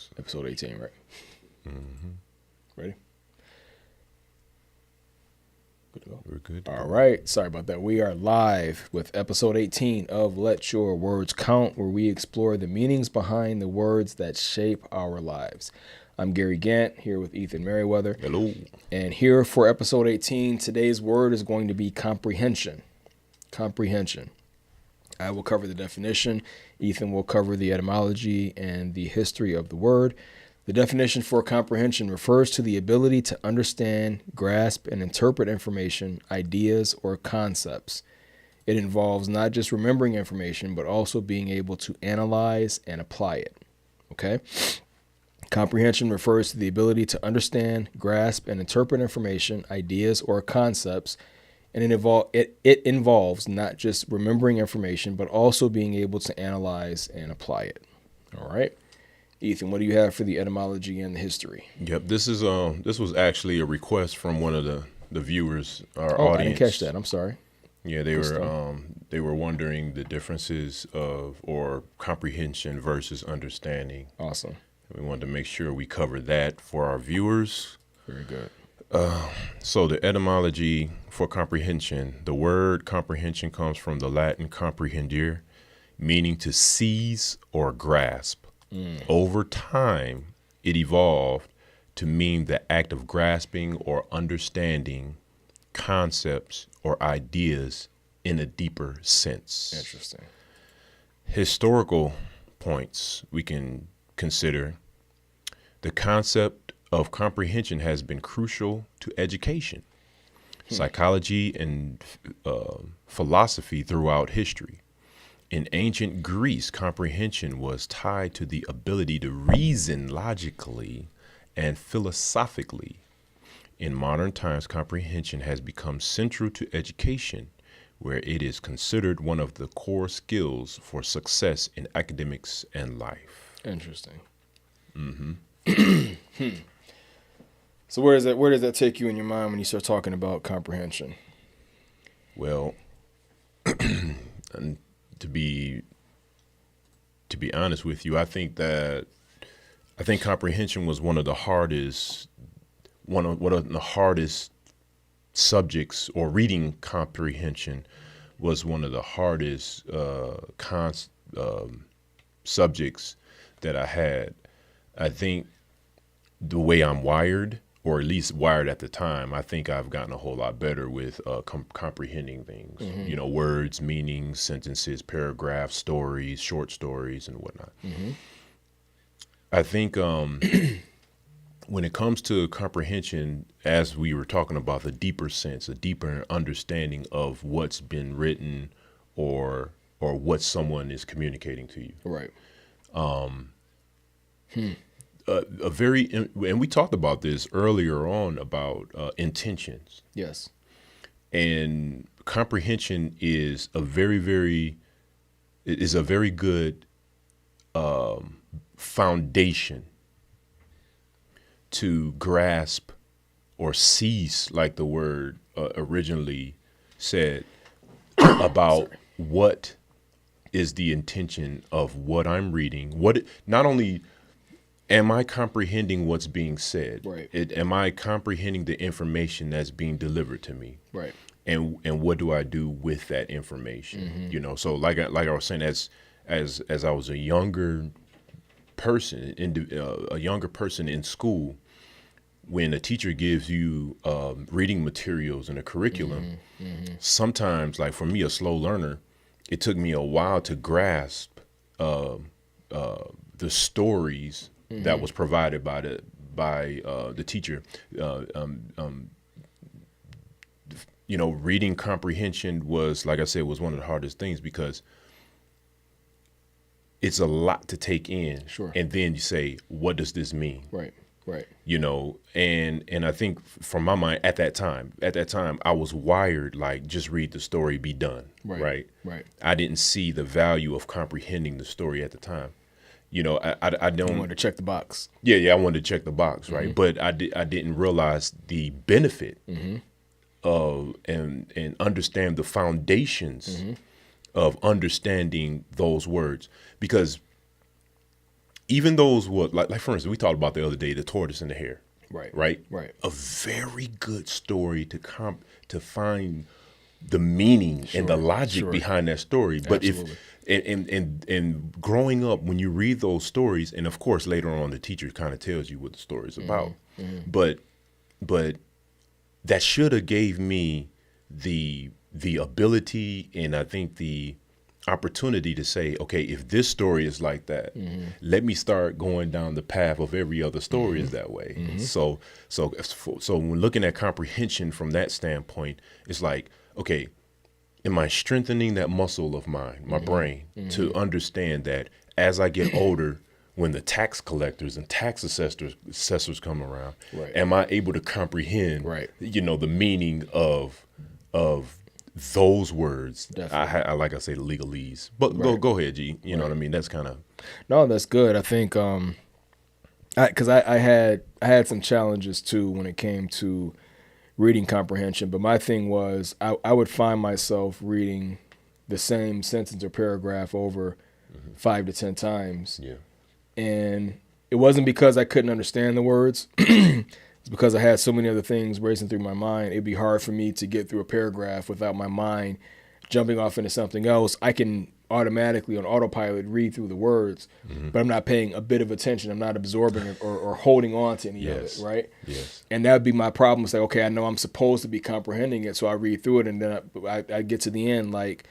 Yes. Episode 18, right? Mm-hmm. Ready? Good to go. We're good. All right. Sorry about that. We are live with episode 18 of Let Your Words Count, where we explore the meanings behind the words that shape our lives. I'm Gary Gant, here with Ethan Merriweather. Hello. And here for episode 18, today's word is going to be comprehension. Comprehension. I will cover the definition. Ethan will cover the etymology and the history of the word. The definition for comprehension refers to the ability to understand, grasp, and interpret information, ideas, or concepts. It involves not just remembering information, but also being able to analyze and apply it. Okay? Comprehension refers to the ability to understand, grasp, and interpret information, ideas, or concepts, and it involves not just remembering information, but also being able to analyze and apply it. All right. Ethan, what do you have for the etymology and the history? Yep. This was actually a request from one of the viewers, our audience. I didn't catch that. I'm sorry. Yeah, they were wondering the differences of or comprehension versus understanding. Awesome. We wanted to make sure we cover that for our viewers. Very good. So the etymology for comprehension, the word comprehension comes from the Latin comprehender, meaning to seize or grasp. Over time, it evolved to mean the act of grasping or understanding concepts or ideas in a deeper sense. Interesting. Historical points we can consider. The concept of comprehension has been crucial to education, psychology, and philosophy throughout history. In ancient Greece, comprehension was tied to the ability to reason logically and philosophically. In modern times, comprehension has become central to education, where it is considered one of the core skills for success in academics and life. Interesting. Mm-hmm. So where does that take you in your mind when you start talking about comprehension? Well, and to be honest with you, I think comprehension was one of the hardest subjects, or reading comprehension was one of the hardest subjects that I had. I think the way I'm wired, or at least wired at the time, I think I've gotten a whole lot better with comprehending things. Mm-hmm. You know, words, meanings, sentences, paragraphs, stories, short stories, and whatnot. Mm-hmm. I think when it comes to comprehension, as we were talking about the deeper sense, a deeper understanding of what's been written or what someone is communicating to you. Right. And we talked about this earlier on about intentions. Yes. And comprehension is a very good foundation to grasp or seize, like the word originally said, about what is the intention of what I'm reading. Not only am I comprehending what's being said, right? Am I comprehending the information that's being delivered to me, right? And what do I do with that information? Mm-hmm. You know, so like I was saying, as I was a younger person in school, when a teacher gives you reading materials and a curriculum, sometimes, like for me, a slow learner, it took me a while to grasp the stories that was provided by the teacher. You know, reading comprehension was, like I said, was one of the hardest things, because it's a lot to take in. Sure. And then you say, what does this mean? Right. Right. You know, and I think from my mind at that time, I was wired like, just read the story, be done. Right. Right. I didn't see the value of comprehending the story at the time. You know, I don't want to check the box. Yeah, I wanted to check the box, right? But I didn't realize the benefit of and understand the foundations of understanding those words, because even those what like for instance, we talked about the other day, the tortoise and the hare. Right. A very good story to find the meaning and the logic behind that story. But Absolutely. and growing up, when you read those stories, and of course later on the teacher kind of tells you what the story is about, but that should have gave me the ability, and I think the opportunity to say, okay, if this story is like that, let me start going down the path of every other story is that way. So when looking at comprehension from that standpoint, it's like, okay, am I strengthening that muscle of mine, my brain, to understand that as I get older, when the tax collectors and tax assessors come around, am I able to comprehend, the meaning of those words? I like I say the legalese, but go ahead, G. You know what I mean? That's kind of no, that's good. I think because I had some challenges too when it came to reading comprehension, but my thing was I would find myself reading the same sentence or paragraph over 5 to 10 times. Yeah. And it wasn't because I couldn't understand the words. It's because I had so many other things racing through my mind. It'd be hard for me to get through a paragraph without my mind jumping off into something else. I can automatically on autopilot read through the words, but I'm not paying a bit of attention. I'm not absorbing it or holding on to any of it, right? Yes. And that would be my problem. It's like, okay, I know I'm supposed to be comprehending it, so I read through it, and then I get to the end, like,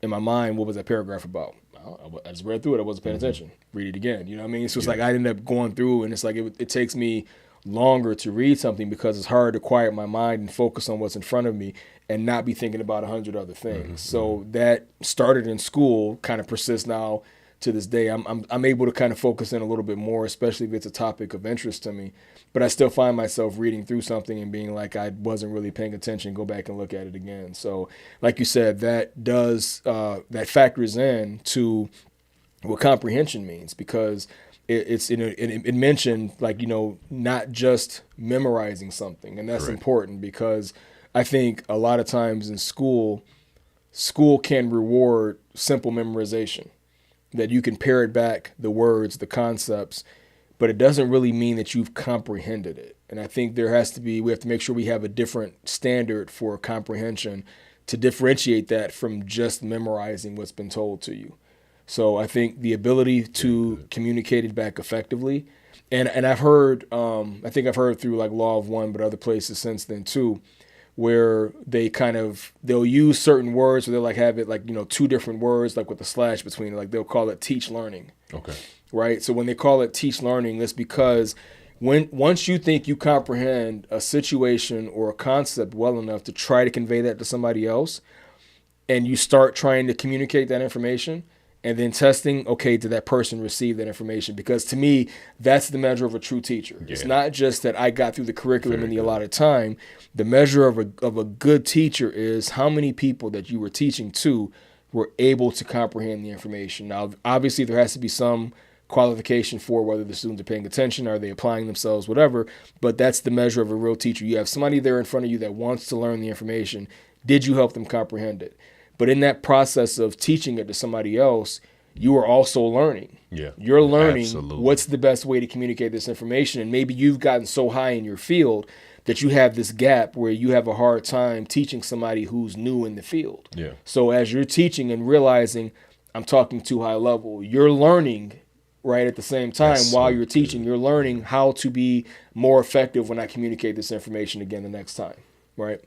in my mind, what was that paragraph about? I just read through it. I wasn't paying attention. Read it again. You know what I mean? So it's like I ended up going through, and it's like it takes me longer to read something because it's hard to quiet my mind and focus on what's in front of me and not be thinking about 100 other things. So that started in school, kind of persists now to this day. I'm able to kind of focus in a little bit more, especially if it's a topic of interest to me. But I still find myself reading through something and being like I wasn't really paying attention, go back and look at it again. So like you said, that factors in to what comprehension means, because it mentioned, like, not just memorizing something. And that's important, because I think a lot of times in school can reward simple memorization, that you can parrot back the words, the concepts, but it doesn't really mean that you've comprehended it. And I think we have to make sure we have a different standard for comprehension to differentiate that from just memorizing what's been told to you. So I think the ability to communicate it back effectively, and I've heard, I think I've heard through like Law of One, but other places since then too, where they'll use certain words, or they'll like have it like, 2 different words, like with a slash between it, like they'll call it teach learning. Okay. Right. So when they call it teach learning, that's because once you think you comprehend a situation or a concept well enough to try to convey that to somebody else, and you start trying to communicate that information, and then testing, okay, did that person receive that information? Because to me, that's the measure of a true teacher. Yeah. It's not just that I got through the curriculum in the allotted time. The measure of a good teacher is how many people that you were teaching to were able to comprehend the information. Now, obviously, there has to be some qualification for whether the students are paying attention, are they applying themselves, whatever. But that's the measure of a real teacher. You have somebody there in front of you that wants to learn the information. Did you help them comprehend it? But in that process of teaching it to somebody else, you are also learning. Yeah, you're learning absolutely. What's the best way to communicate this information. And maybe you've gotten so high in your field that you have this gap where you have a hard time teaching somebody who's new in the field. Yeah. So as you're teaching and realizing I'm talking too high level, you're learning right at the same time. While you're teaching, you're learning how to be more effective when I communicate this information again the next time. Right.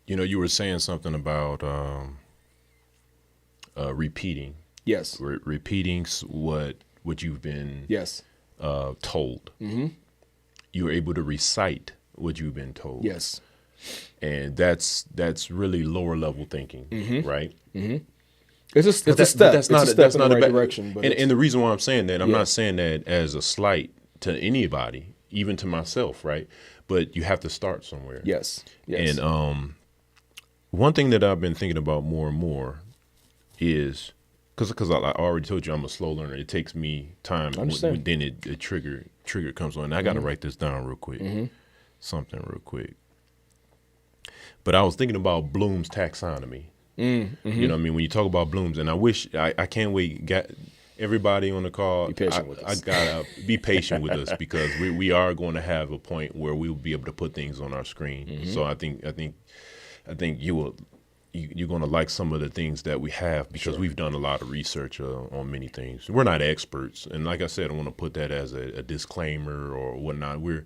You were saying something about repeating. Yes. Repeating what you've been told. Mm-hmm. You're able to recite what you've been told. Yes. And that's really lower level thinking, right? Mm-hmm. It's a step. That's not in the right direction. But and the reason why I'm saying that, I'm not saying that as a slight to anybody, even to myself, right? But you have to start somewhere. Yes. And one thing that I've been thinking about more and more is, because I already told you I'm a slow learner. It takes me time. Then it trigger comes on. And I got to write this down real quick. Mm-hmm. Something real quick. But I was thinking about Bloom's taxonomy. Mm-hmm. You know what I mean? When you talk about Bloom's, and I wish I can't wait. everybody on the call, Be patient with us. I gotta be patient with us because we are going to have a point where we'll be able to put things on our screen. So I think you're going to like some of the things that we have because we've done a lot of research on many things. We're not experts, and like I said, I want to put that as a disclaimer or whatnot. We're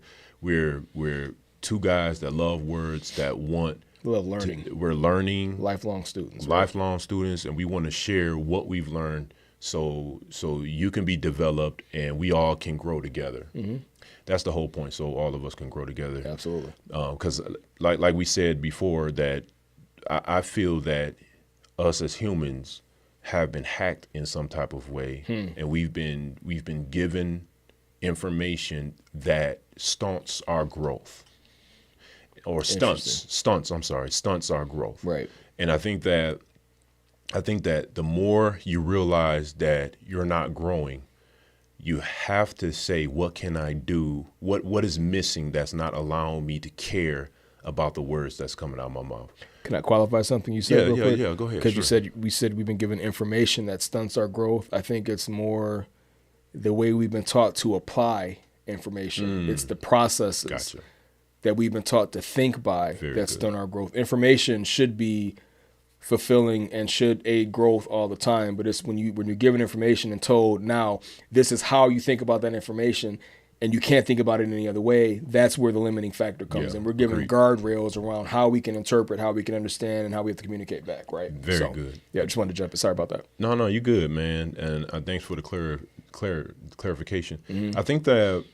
two guys that love words that want. We love learning. We're learning. Lifelong students. Lifelong students, and we want to share what we've learned so you can be developed and we all can grow together. That's the whole point, so all of us can grow together. Absolutely. Because like we said before, that I feel that us as humans have been hacked in some type of way, and we've been given information that stunts our growth. Or stunts our growth. Right. And I think that the more you realize that you're not growing, you have to say, what can I do? What is missing that's not allowing me to care about the words that's coming out of my mouth? Can I qualify something you said real quick? Yeah, go ahead. Because we said we've been given information that stunts our growth. I think it's more the way we've been taught to apply information. It's the processes that we've been taught to think by that stunt our growth. Information should be fulfilling and should aid growth all the time, but it's when you're given information and told, now this is how you think about that information and you can't think about it any other way, that's where the limiting factor comes in. We're given guardrails around how we can interpret, how we can understand, and how we have to communicate back, right? Very good. Yeah, I just wanted to jump in. Sorry about that. No, you good, man. And thanks for the clarification. I think that,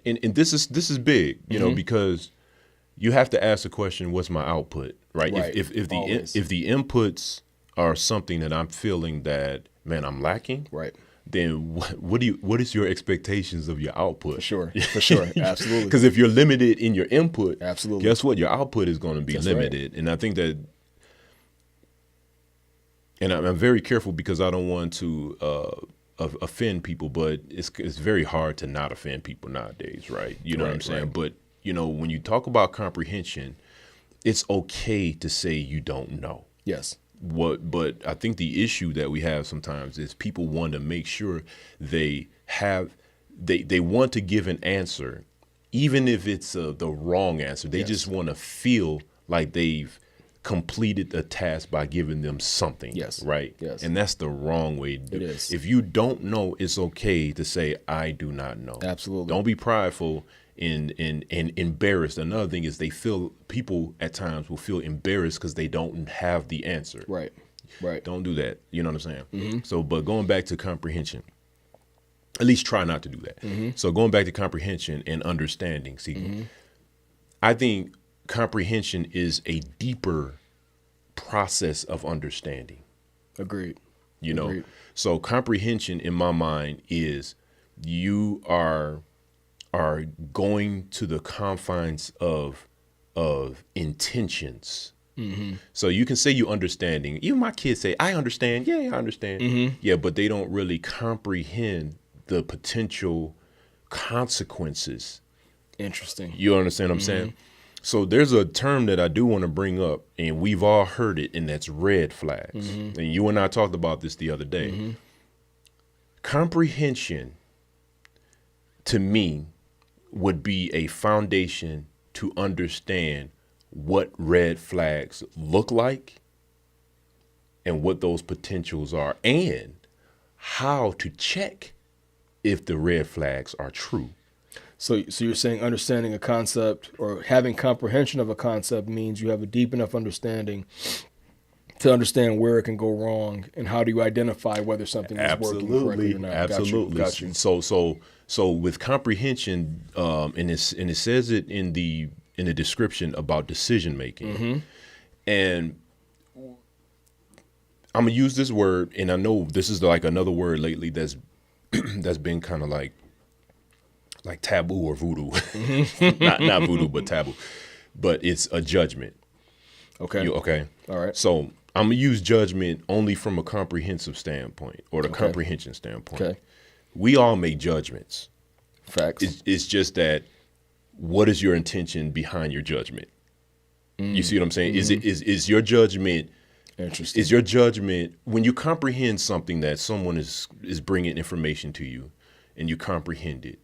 and this is big, you know, because you have to ask the question, what's my output, right? If the inputs are something that I'm feeling that, man, I'm lacking, right? Then what is your expectations of your output? For sure, absolutely. Because if you're limited in your input, absolutely, guess what? Your output is going to be limited. Right. And I think that, and I'm very careful because I don't want to offend people, but it's very hard to not offend people nowadays, right? You know what I'm saying? Right. But you know, when you talk about comprehension, it's okay to say you don't know. Yes. But I think the issue that we have sometimes is people want to make sure they want to give an answer, even if it's the wrong answer. They just want to feel like they've completed the task by giving them something. Yes. Right. Yes. And that's the wrong way to do it. It is. If you don't know, it's okay to say, I do not know. Absolutely. Don't be prideful and embarrassed. Another thing is people at times will feel embarrassed because they don't have the answer. Right. Don't do that. You know what I'm saying? So, but going back to comprehension, at least try not to do that. So going back to comprehension and understanding, see, I think comprehension is a deeper process of understanding. Agreed. You know, so comprehension in my mind is you are going to the confines of intentions. So you can say you understanding. Even my kids say, I understand. Yeah, I understand. Yeah, but they don't really comprehend the potential consequences. Interesting. You understand what I'm saying? So there's a term that I do want to bring up, and we've all heard it, and that's red flags. And you and I talked about this the other day. Comprehension, to me, would be a foundation to understand what red flags look like and what those potentials are and how to check if the red flags are true. So you're saying understanding a concept or having comprehension of a concept means you have a deep enough understanding to understand where it can go wrong and how do you identify whether something is working correctly or not. Absolutely. Got you. So with comprehension, and it says it in the description about decision making, and I'm gonna use this word, and I know this is like another word lately that's been kind of like taboo or voodoo, not voodoo, but taboo, but it's a judgment. Okay. Okay. All right. So I'm gonna use judgment only from a comprehensive standpoint or the comprehension standpoint. Okay. We all make judgments. Facts. It's just that what is your intention behind your judgment? You see what I'm saying? Is your judgment Interesting. Is your judgment, when you comprehend something that someone is bringing information to you, and you comprehend it,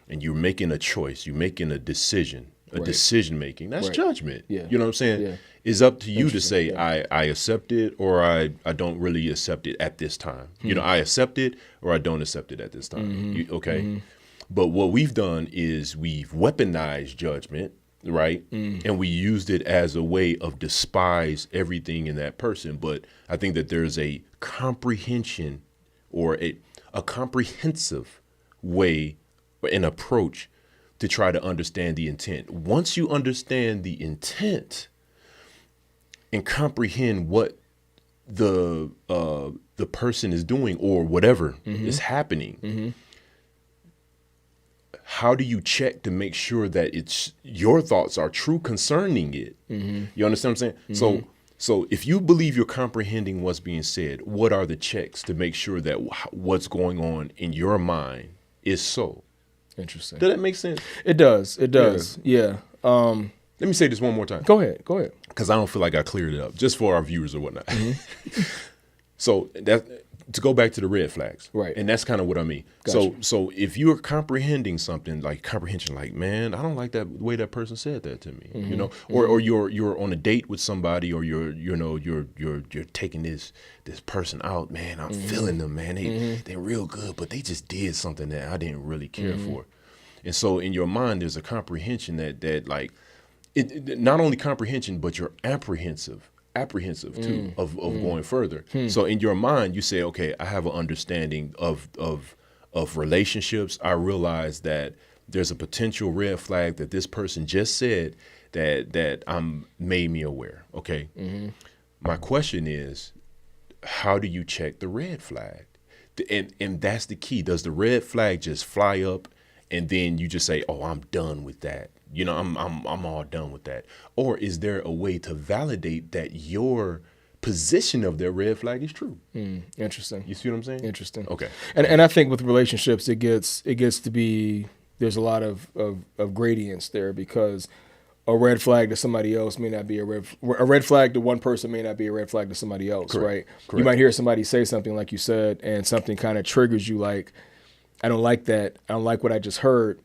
and you're making a choice, you're making a decision, decision making, that's judgment. Yeah. You know what I'm saying? Yeah. It's up to you to say, I accept it, or I don't really accept it at this time. You know, I accept it or I don't accept it at this time. Okay. But what we've done is we've weaponized judgment, right? And we used it as a way of despise everything in that person. But I think that there's a comprehension or a comprehensive way, an approach to try to understand the intent. Once you understand the intent and comprehend what the person is doing or whatever is happening, how do you check to make sure that it's your thoughts are true concerning it? You understand what I'm saying? So if you believe you're comprehending what's being said, what are the checks to make sure that what's going on in your mind is so? Interesting. Does that make sense? It does. It does. Yeah. Let me say this one more time. Go ahead. Because I don't feel like I cleared it up, just for our viewers or whatnot. So to go back to the red flags, right? And that's kind of what I mean. Gotcha. So if you're comprehending something like comprehension, like, man, I don't like that way that person said that to me, you know, or you're on a date with somebody, or you're taking this person out, man. I'm feeling them, man. They're real good, but they just did something that I didn't really care for, and so in your mind there's a comprehension that like. It not only comprehension, but you're apprehensive too of going further. So in your mind, you say, okay, I have an understanding of relationships. I realize that there's a potential red flag that this person just said that made me aware. Okay. My question is, how do you check the red flag? And that's the key. Does the red flag just fly up and then you just say, oh, I'm done with that? You know, I'm all done with that. Or is there a way to validate that your position of their red flag is true? Interesting. You see what I'm saying? Interesting. Okay. And I think with relationships, it gets to be, there's a lot of gradients there, because a red flag to somebody else may not be a red flag to one person may not be a red flag to somebody else. Correct. Right? Correct. You might hear somebody say something like you said, and something kind of triggers you, like, I don't like that. I don't like what I just heard.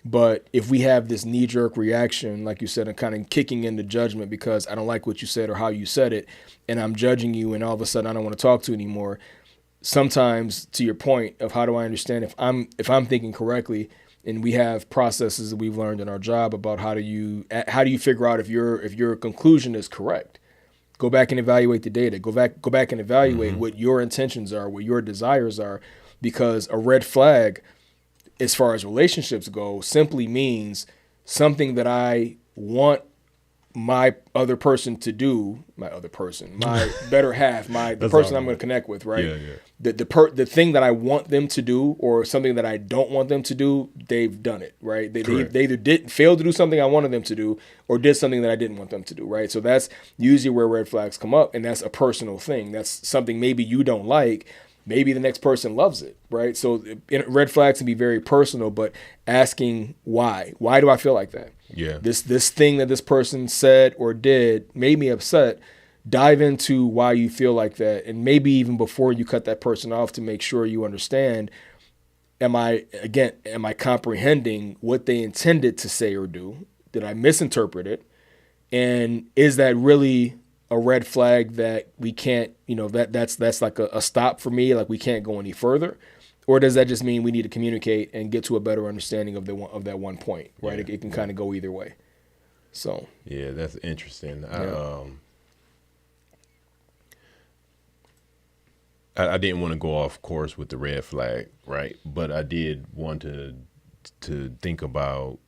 But if we have this knee-jerk reaction, like you said, and kind of kicking into judgment because I don't like what you said or how you said it, and I'm judging you, and all of a sudden I don't want to talk to you anymore. Sometimes, to your point of how do I understand if I'm thinking correctly, and we have processes that we've learned in our job about how do you figure out if your conclusion is correct. Go back and evaluate the data. Go back and evaluate what your intentions are, what your desires are, because a red flag, as far as relationships go, simply means something that I want my other person to do, my better half, the person I'm going to connect with, right? Yeah. The thing that I want them to do, or something that I don't want them to do, they've done it, right? They either failed to do something I wanted them to do, or did something that I didn't want them to do, right? So that's usually where red flags come up, and that's a personal thing. That's something maybe you don't like. Maybe the next person loves it, right? So red flags can be very personal, but asking why. Why do I feel like that? Yeah. This thing that this person said or did made me upset. Dive into why you feel like that, and maybe even before you cut that person off, to make sure you understand, am I comprehending what they intended to say or do? Did I misinterpret it? And is that really a red flag that we can't, that's like a stop for me, like we can't go any further? Or does that just mean we need to communicate and get to a better understanding of that one point, right? It can kind of go either way. So yeah, that's interesting. Yeah. I didn't want to go off course with the red flag, right? But I did want to think about,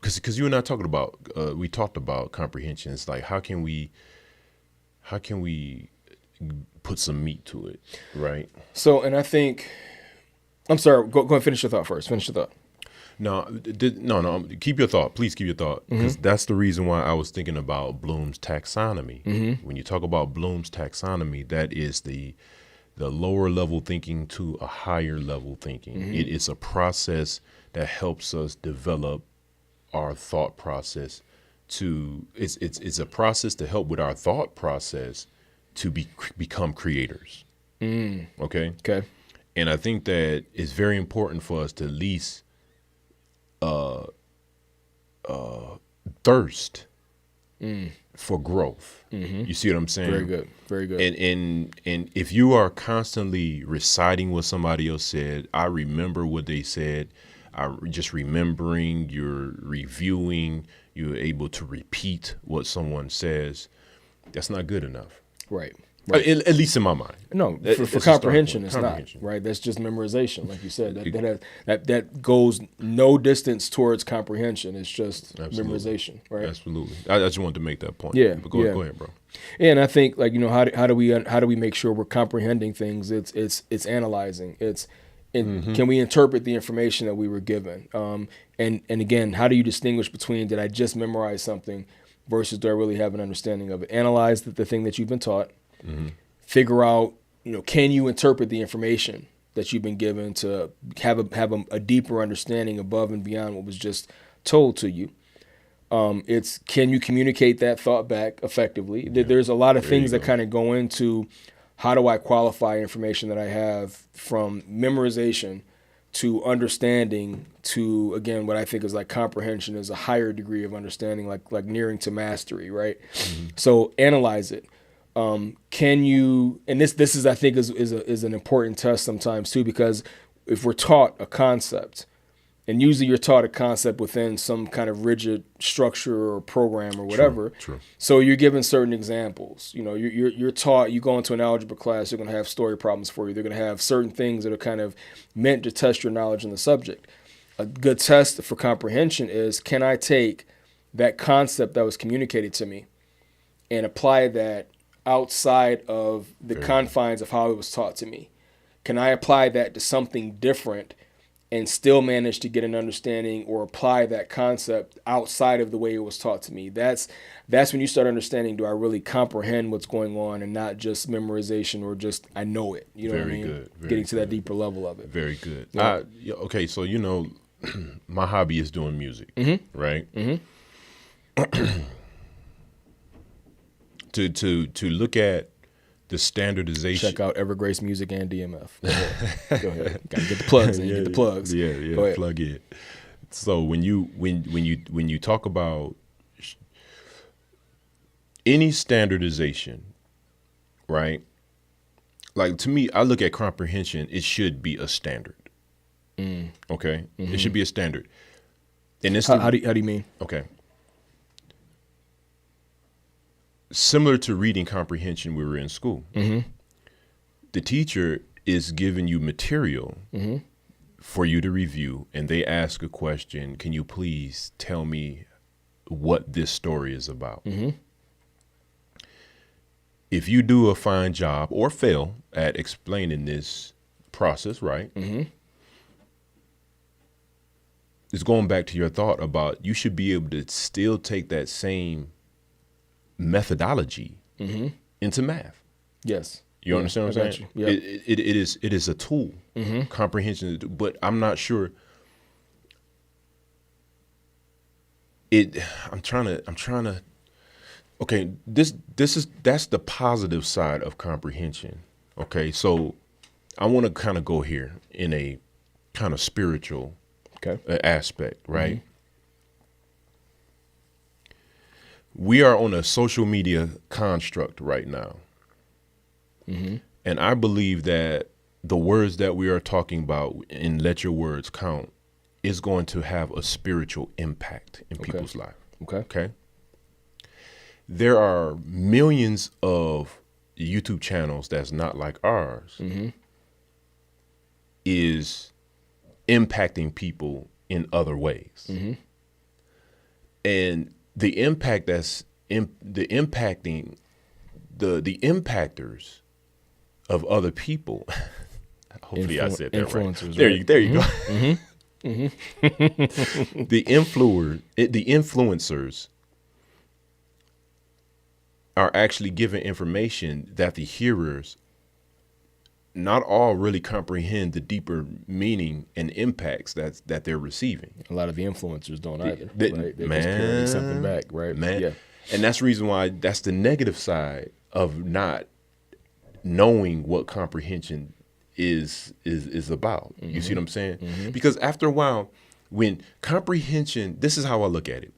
because you and I talked about comprehension. It's like, how can we put some meat to it, right? So, and I think, I'm sorry, go and finish your thought first. Finish your thought. No. Keep your thought. Please keep your thought, because that's the reason why I was thinking about Bloom's taxonomy. When you talk about Bloom's taxonomy, that is the lower level thinking to a higher level thinking. It is a process that helps us develop our thought process it's a process to help with our thought process to become creators. Okay. Okay. And I think that it's very important for us to at least thirst for growth. You see what I'm saying? Very good. Very good. And if you are constantly reciting what somebody else said, I remember what they said, just remembering, you're reviewing, you're able to repeat what someone says, that's not good enough. Right. At least in my mind. No, for comprehension, it's not, right? That's just memorization, like you said. That goes no distance towards comprehension. It's just memorization, right? Absolutely. I just wanted to make that point. Yeah. But go ahead, bro. Yeah, and I think, like, how do we make sure we're comprehending things? It's analyzing. Can we interpret the information that we were given? And again, how do you distinguish between, did I just memorize something versus do I really have an understanding of it? Analyze the thing that you've been taught. Figure out, can you interpret the information that you've been given to have a deeper understanding above and beyond what was just told to you. It's, can you communicate that thought back effectively? Yeah. There's a lot of things that kind of go into how do I qualify information that I have, from memorization to understanding to, again, what I think is like comprehension is a higher degree of understanding, like nearing to mastery, right? So analyze it. Can you, and this is, I think, is an important test sometimes too, because if we're taught a concept, and usually you're taught a concept within some kind of rigid structure or program or whatever. True. So you're given certain examples. You're taught, you go into an algebra class, they're going to have story problems for you. They're going to have certain things that are kind of meant to test your knowledge in the subject. A good test for comprehension is, can I take that concept that was communicated to me and apply that outside of the confines of how it was taught to me? Can I apply that to something different and still manage to get an understanding or apply that concept outside of the way it was taught to me? That's when you start understanding, do I really comprehend what's going on and not just memorization or just I know it? You know what I mean? Good. Getting to that deeper level of it. Very good. Yeah. Okay, so my hobby is doing music, right? To look at the standardization. Check out Evergrace Music and DMF. Go ahead. Got to get the plugs in. Get the plugs. Yeah. Plug it. So when you talk about any standardization, right? Like, to me, I look at comprehension. It should be a standard. Okay, it should be a standard. And it's how do you mean? Okay. Similar to reading comprehension, we were in school. The teacher is giving you material for you to review, and they ask a question, can you please tell me what this story is about? If you do a fine job or fail at explaining this process, right, it's going back to your thought about, you should be able to still take that same methodology into math. Yes. You understand what I'm saying? Yep. It is a tool, comprehension, but I'm not sure. I'm trying to. Okay, that's the positive side of comprehension. Okay, so I want to kind of go here in a kind of spiritual aspect, right? We are on a social media construct right now. And I believe that the words that we are talking about in Let Your Words Count is going to have a spiritual impact in people's life. Okay. There are millions of YouTube channels that's not like ours is impacting people in other ways. And the impact the impactors of other people. Hopefully I said that right. There you go. The influencers are actually giving information that the hearers not all really comprehend the deeper meaning and impacts that they're receiving. A lot of the influencers don't either. Right? They're Man, just parroting something back, right? Man. Yeah. And that's the reason why that's the negative side of not knowing what comprehension is about. Mm-hmm. You see what I'm saying? Mm-hmm. Because after a while, when comprehension, this is how I look at it.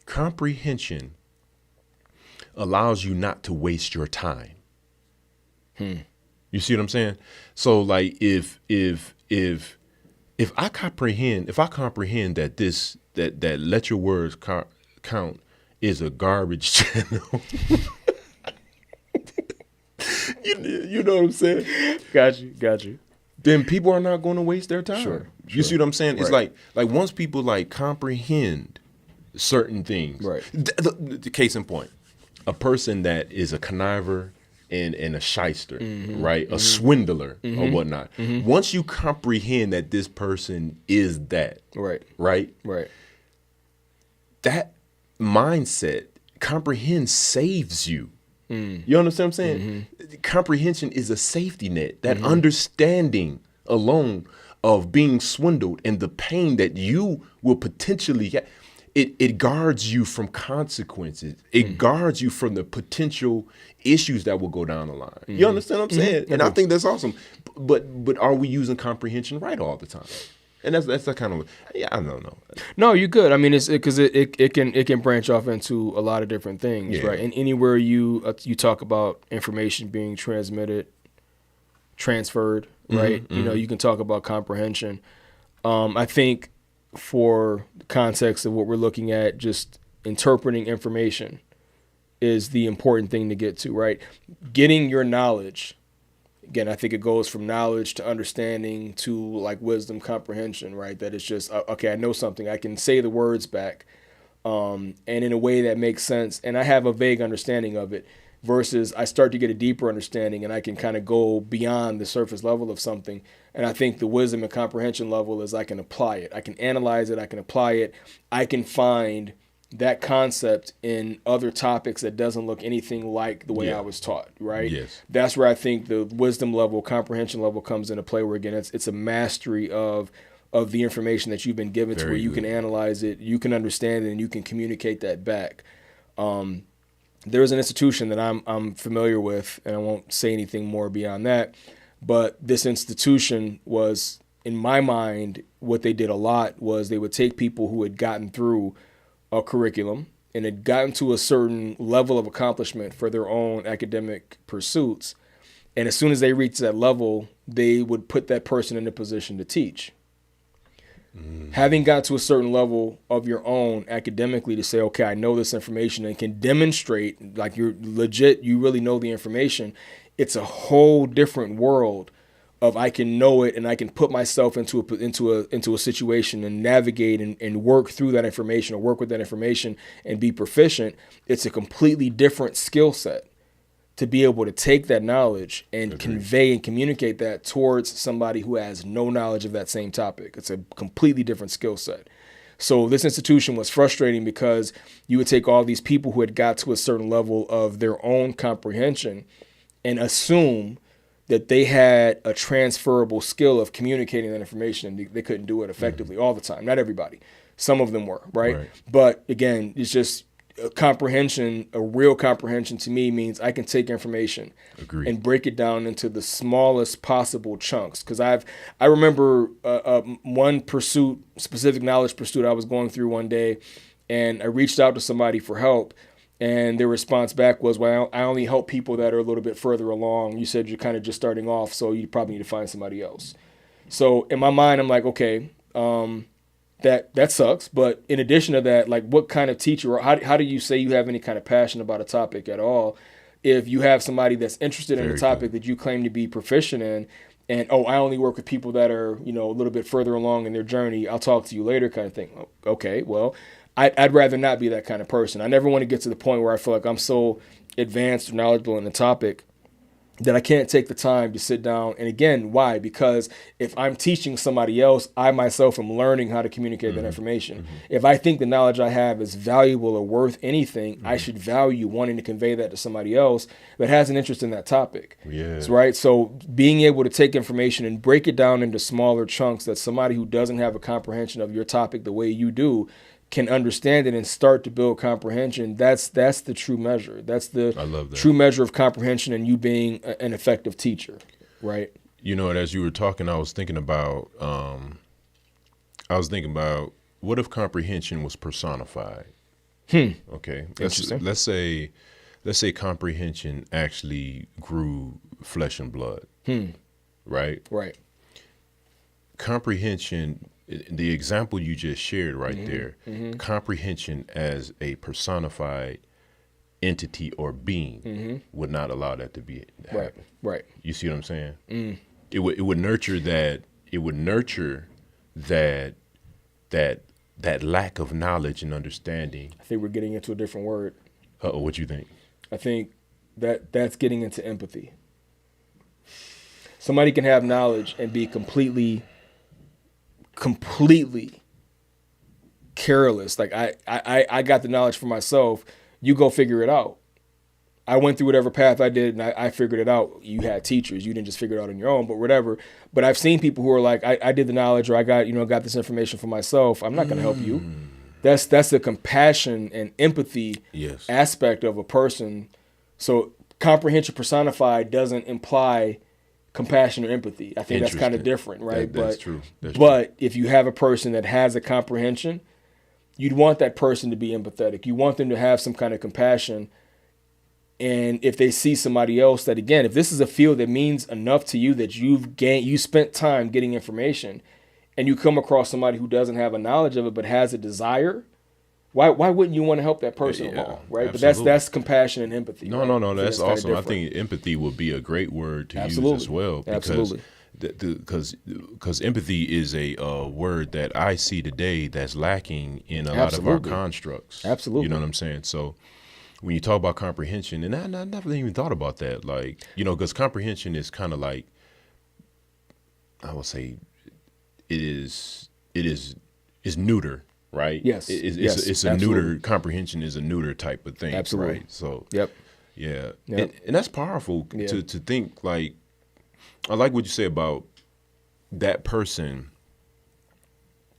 Comprehension allows you not to waste your time. You see what I'm saying? So like if I comprehend that that Let Your Words Count is a garbage channel. you know what I'm saying? Got you. Then people are not going to waste their time. Sure. You see what I'm saying? Right. It's like once people like comprehend certain things. Right. The case in point, a person that is a conniver and a shyster, right? A swindler or whatnot. Once you comprehend that this person is that, right? That mindset, comprehend saves you. You understand what I'm saying? Comprehension is a safety net. That understanding alone of being swindled and the pain that you will potentially get, it guards you from consequences. It guards you from the potential issues that will go down the line. You understand what I'm saying? And I think that's awesome. But are we using comprehension right all the time? And that's the kind of, I don't know. No, you could. I mean, it's because it can branch off into a lot of different things, right? And anywhere you talk about information being transmitted, transferred, right? You know, you can talk about comprehension. I think for the context of what we're looking at, just interpreting information is the important thing to get to, right? Getting your knowledge. Again, I think it goes from knowledge to understanding to like wisdom, comprehension, right? That it's just, okay, I know something. I can say the words back and in a way that makes sense. And I have a vague understanding of it versus I start to get a deeper understanding and I can kind of go beyond the surface level of something. And I think the wisdom and comprehension level is I can apply it. I can analyze it. I can apply it. I can find that concept in other topics that doesn't look anything like the way I was taught, right? Yes. That's where I think the wisdom level, comprehension level comes into play, where again, it's a mastery of the information that you've been given to where you can analyze it, you can understand it, and you can communicate that back. There's an institution that I'm familiar with, and I won't say anything more beyond that, but this institution was, in my mind, what they did a lot was they would take people who had gotten through a curriculum and had gotten to a certain level of accomplishment for their own academic pursuits. And as soon as they reached that level, they would put that person in a position to teach. Having got to a certain level of your own academically to say, okay, I know this information and can demonstrate like you're legit, you really know the information. It's a whole different world of I can know it and I can put myself into a situation and navigate and work through that information or work with that information and be proficient. It's a completely different skill set to be able to take that knowledge and convey and communicate that towards somebody who has no knowledge of that same topic. It's a completely different skill set. So this institution was frustrating because you would take all these people who had got to a certain level of their own comprehension and assume that they had a transferable skill of communicating that information, and they couldn't do it effectively all the time. Not everybody. Some of them were, right? But again, it's just comprehension. A real comprehension to me means I can take information and break it down into the smallest possible chunks. Because I remember one pursuit, specific knowledge pursuit I was going through one day, and I reached out to somebody for help. And their response back was, well, I only help people that are a little bit further along. You said you're kind of just starting off, so you probably need to find somebody else. So in my mind, I'm like, okay, that sucks. But in addition to that, like what kind of teacher or how do you say you have any kind of passion about a topic at all if you have somebody that's interested in a topic that you claim to be proficient in and, I only work with people that are, a little bit further along in their journey. I'll talk to you later kind of thing. Okay, well, I'd rather not be that kind of person. I never want to get to the point where I feel like I'm so advanced or knowledgeable in the topic that I can't take the time to sit down. And again, why? Because if I'm teaching somebody else, I myself am learning how to communicate that information. If I think the knowledge I have is valuable or worth anything, I should value wanting to convey that to somebody else that has an interest in that topic. Yeah. Right. So being able to take information and break it down into smaller chunks that somebody who doesn't have a comprehension of your topic the way you do can understand it and start to build comprehension. That's the true measure. That's the I love that. true measure of comprehension and you being an effective teacher, right? You know, and as you were talking, I was thinking about what if comprehension was personified? Okay. Interesting. Let's say comprehension actually grew flesh and blood. Right? Right. Comprehension, the example you just shared right there, comprehension as a personified entity or being would not allow that to be happen. Right. You see what I'm saying? It would nurture that. It would nurture that lack of knowledge and understanding. I think we're getting into a different word. What you think? I think that's getting into empathy. Somebody can have knowledge and be completely careless. Like I got the knowledge for myself. You go figure it out. I went through whatever path I did and I figured it out. You had teachers. You didn't just figure it out on your own, but whatever. But I've seen people who are like, I did the knowledge or I got this information for myself. I'm not going to help you. That's the compassion and empathy aspect of a person. So comprehension personified doesn't imply compassion or empathy. I think that's kind of different, right? That's true. But if you have a person that has a comprehension, you'd want that person to be empathetic. You want them to have some kind of compassion. And if they see somebody else that, again, if this is a field that means enough to you that you spent time getting information and you come across somebody who doesn't have a knowledge of it but has a desire, why wouldn't you want to help that person along, right? Absolutely. But that's compassion and empathy. No, right? That's awesome. I think empathy would be a great word to use as well. Because empathy is a word that I see today that's lacking in a lot of our constructs. Absolutely. You know what I'm saying? So when you talk about comprehension, and I never even thought about that, like, because comprehension is kind of like, I would say, it is neuter, right? Yes. It's a neuter. Comprehension is a neuter type of thing. Absolutely. Right? So yeah. Yep. And that's powerful to think, like, I like what you say about that person.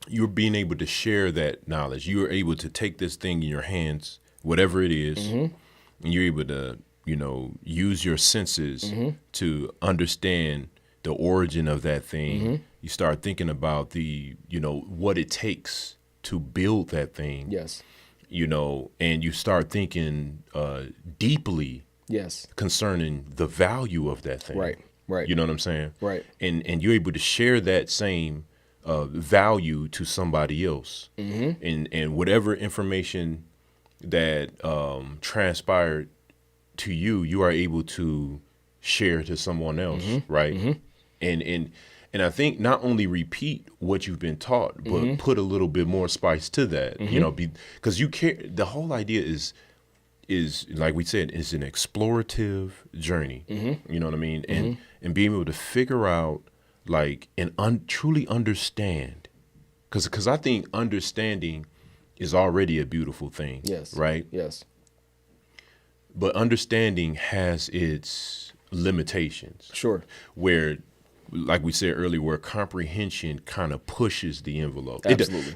You're being able to share that knowledge. You are able to take this thing in your hands, whatever it is, and you're able to, use your senses to understand the origin of that thing. You start thinking about what it takes to build that thing. Yes. And you start thinking deeply concerning the value of that thing. Right. You know what I'm saying? Right. And you're able to share that same value to somebody else. And whatever information that transpired to you, you are able to share to someone else, right? And I think not only repeat what you've been taught, but put a little bit more spice to that, because you care. The whole idea is like we said, is an explorative journey. You know what I mean? And being able to figure out, like, and truly understand, because I think understanding is already a beautiful thing. Yes. Right? Yes. But understanding has its limitations. Sure. Where, like we said earlier, where comprehension kind of pushes the envelope. Absolutely.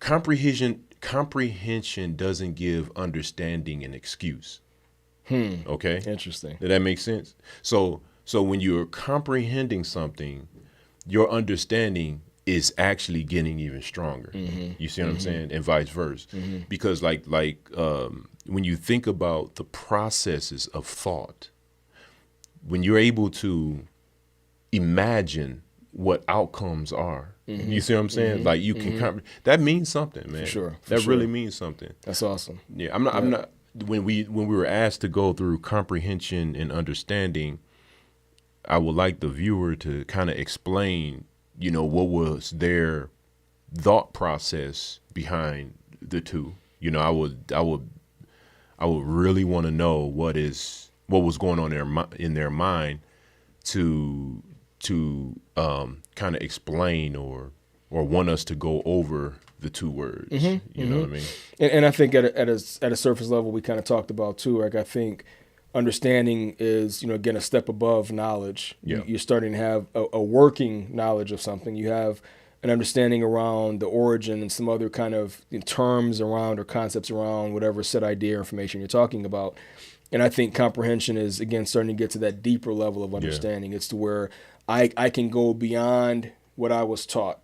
Comprehension doesn't give understanding an excuse. Okay? Interesting. Does that make sense? So when you're comprehending something, your understanding is actually getting even stronger. You see what I'm saying? And vice versa. Because like when you think about the processes of thought, when you're able to imagine what outcomes are, you see what I'm saying? Like you can that means something, man. For sure. That really means something. That's awesome. Yeah, I'm not when we were asked to go through comprehension and understanding, I would like the viewer to kind of explain, what was their thought process behind the two. I would really want to know what what was going on in their mind to kind of explain or want us to go over the two words. You know what I mean? And I think at a surface level, we kind of talked about too. Like I think understanding is, again, a step above knowledge. Yeah. You're starting to have a working knowledge of something. You have an understanding around the origin and some other kind of terms around or concepts around whatever set idea or information you're talking about. And I think comprehension is, again, starting to get to that deeper level of understanding. Yeah. It's to where I can go beyond what I was taught.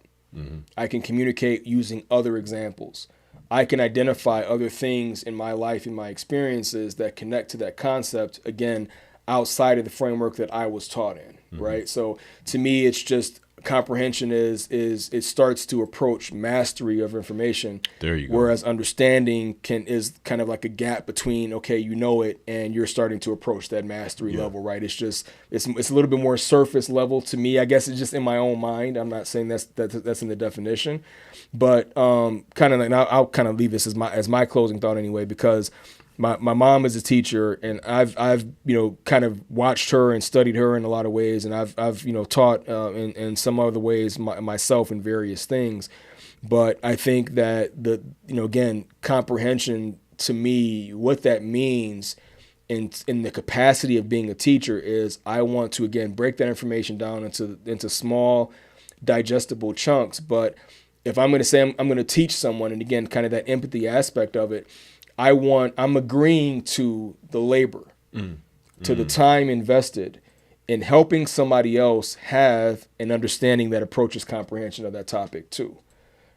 I can communicate using other examples. I can identify other things in my life, in my experiences that connect to that concept, again, outside of the framework that I was taught in, right? So to me, it's just comprehension is it starts to approach mastery of information. There you go. Whereas understanding is kind of like a gap between, okay, you know it, and you're starting to approach that mastery level, right? It's just it's a little bit more surface level to me. I guess it's just in my own mind. I'm not saying that's in the definition, but kind of like I'll kind of leave this as my closing thought anyway, because my mom is a teacher, and I've kind of watched her and studied her in a lot of ways, and I've taught in some other ways myself in various things. But I think that again, comprehension to me, what that means in the capacity of being a teacher is I want to, again, break that information down into small, digestible chunks. But if I'm going to say I'm going to teach someone, and again, kind of that empathy aspect of it, I'm agreeing to the labor, to the time invested in helping somebody else have an understanding that approaches comprehension of that topic too,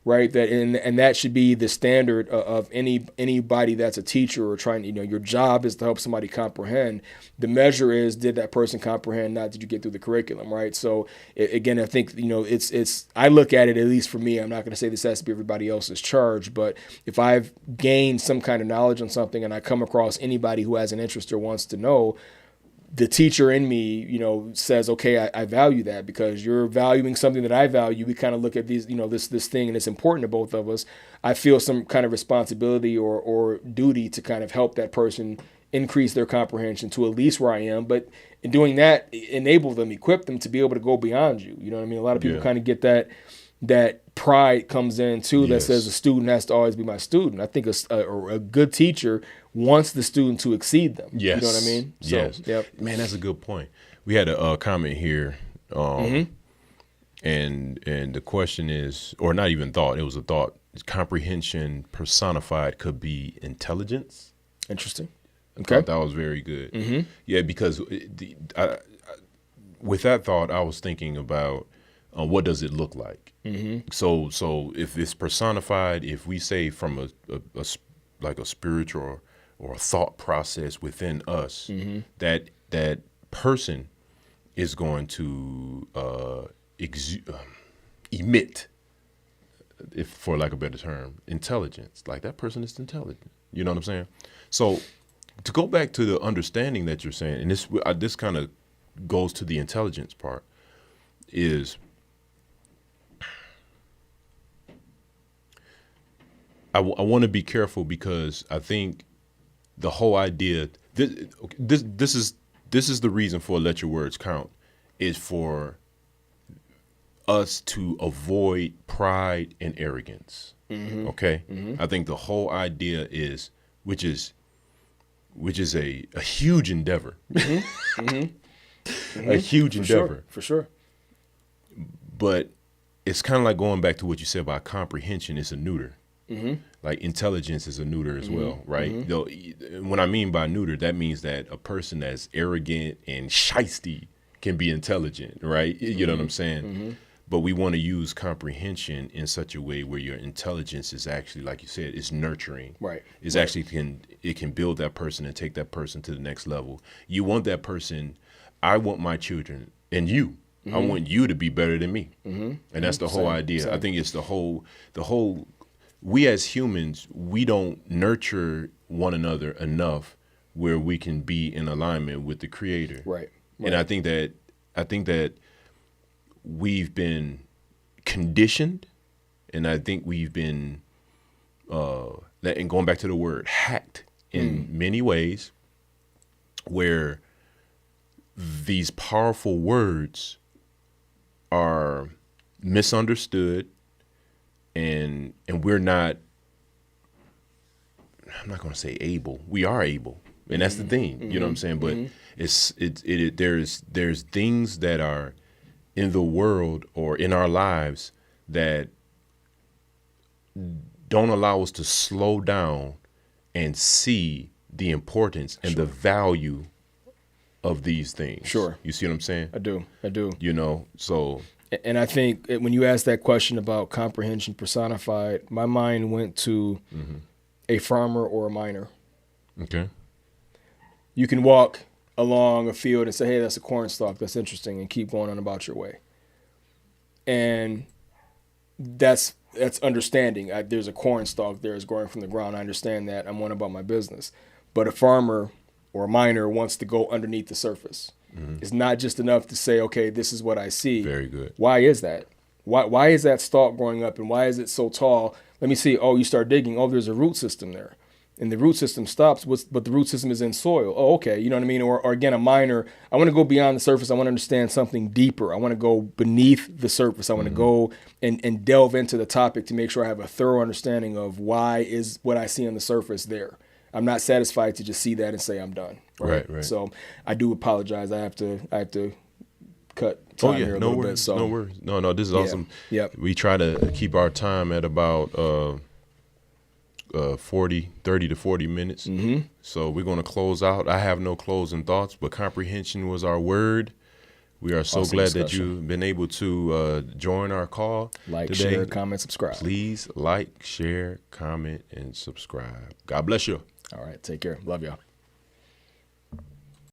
right? And that should be the standard of anybody that's a teacher or trying, your job is to help somebody comprehend. The measure is, did that person comprehend? Not did you get through the curriculum, right? So again, I think, it's I look at it, at least for me, I'm not going to say this has to be everybody else's charge, but if I've gained some kind of knowledge on something and I come across anybody who has an interest or wants to know, the teacher in me, says, okay, I value that because you're valuing something that I value. We kind of look at these, this thing, and it's important to both of us. I feel some kind of responsibility or duty to kind of help that person increase their comprehension to at least where I am. But in doing that, enable them, equip them to be able to go beyond you. You know what I mean? A lot of people kind of get that pride comes in too, that says the student has to always be my student. I think a good teacher wants the student to exceed them. Yes. You know what I mean? So, yes. Yep. Man, that's a good point. We had a comment here, and the question is, or not even thought, it was a thought, comprehension personified could be intelligence. Interesting. Okay. I thought that was very good. Yeah, because with that thought, I was thinking about what does it look like? So if it's personified, if we say from a spiritual or a thought process within us, that person is going to emit, if for lack of a better term, intelligence. Like that person is intelligent. You know what I'm saying? So to go back to the understanding that you're saying, and this kind of goes to the intelligence part, is I want to be careful because I think the whole idea this is the reason for let your words count, is for us to avoid pride and arrogance. Okay, I think the whole idea is which is a huge endeavor, a huge endeavor for sure. But it's kind of like going back to what you said about comprehension. It's a neuter. Like intelligence is a neuter as well, right? Though, when I mean by neuter, that means that a person that's arrogant and shisty can be intelligent, right? You know what I'm saying? But we want to use comprehension in such a way where your intelligence is actually, like you said, it's nurturing. Right. It's actually it can build that person and take that person to the next level. You want that person. I want my children and you. I want you to be better than me, and that's the whole idea. I think it's the whole. We as humans, we don't nurture one another enough where we can be in alignment with the Creator. Right. And I think that we've been conditioned, and I think we've been, and going back to the word, hacked in many ways, where these powerful words are misunderstood, and we're not, I'm not going to say able. We are able, and that's the thing. You know what I'm saying? But there's things that are in the world or in our lives that don't allow us to slow down and see the importance and the value of these things. Sure. You see what I'm saying? I do. You know, so. And I think when you asked that question about comprehension personified, my mind went to a farmer or a miner. Okay. You can walk along a field and say, hey, that's a corn stalk. That's interesting, and keep going on about your way. And that's understanding. There's a corn stalk there is growing from the ground. I understand that. I'm on about my business. But a farmer or a miner wants to go underneath the surface. It's not just enough to say, okay, this is what I see. Very good. Why is that? Why is that stalk growing up, and why is it so tall? Let me see. Oh, you start digging. Oh, there's a root system there. And the root system stops, but the root system is in soil. Oh, okay. You know what I mean? Or again, a miner, I want to go beyond the surface. I want to understand something deeper. I want to go beneath the surface. I want to go and delve into the topic to make sure I have a thorough understanding of why is what I see on the surface there. I'm not satisfied to just see that and say I'm done. Right. So I do apologize. I have to cut time here a little bit. So no worries. No, this is awesome. Yep. We try to keep our time at about 30 to 40 minutes. So we're going to close out. I have no closing thoughts, but comprehension was our word. We are so Awesome glad discussion. that you've been able to join our call like, today. share, comment, subscribe. Please like, share, comment, and subscribe. God bless you. All right. Take care. Love y'all.